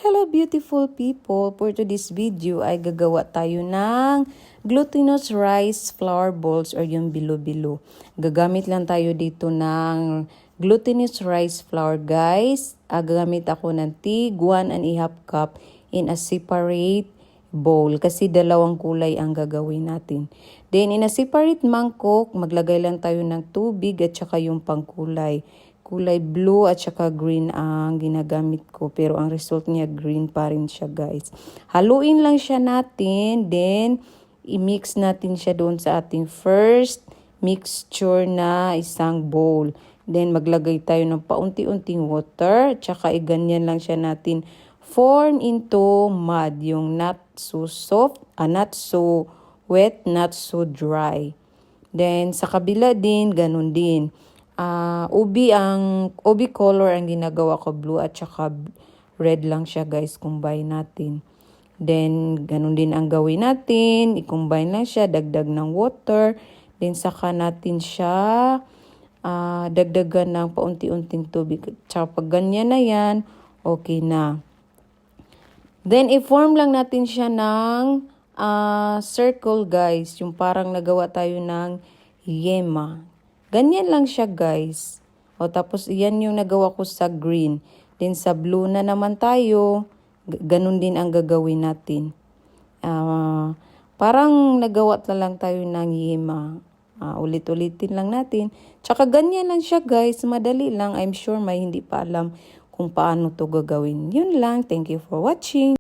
Hello beautiful people! For today's video ay gagawa tayo ng glutinous rice flour balls or yung bilo-bilo. Gagamit lang tayo dito ng glutinous rice flour guys. Gagamit ako ng tig 1½ cup in a separate bowl kasi dalawang kulay ang gagawin natin. Then in a separate mangkok, maglagay lang tayo ng tubig at saka yung pangkulay. Kulay blue at saka green ang ginagamit ko. Pero ang result niya green pa rin siya guys. Haluin lang siya natin. Then i-mix natin siya doon sa ating first mixture na isang bowl. Then maglagay tayo ng paunti-unting water. At saka iganyan lang siya natin form into mud. Yung not so soft, not so wet, not so dry. Then sa kabila din, ganun din. Ubi color ang ginagawa ko, blue at saka red lang siya guys, combine natin. Then ganun din ang gawin natin, i-combine lang siya, dagdag ng water. Then saka natin siya dagdagan ng paunti-unting tubig. Tsaka pag ganyan na yan, okay na. Then i-form lang natin siya ng circle guys, yung parang nagawa tayo ng yema. Ganyan lang siya guys. O tapos yan yung nagawa ko sa green. Then sa blue na naman tayo, ganun din ang gagawin natin. Parang nagawa na lang tayo ng yema. Ulit-ulitin lang natin. Tsaka ganyan lang siya guys. Madali lang. I'm sure may hindi pa alam kung paano to gagawin. Yun lang. Thank you for watching.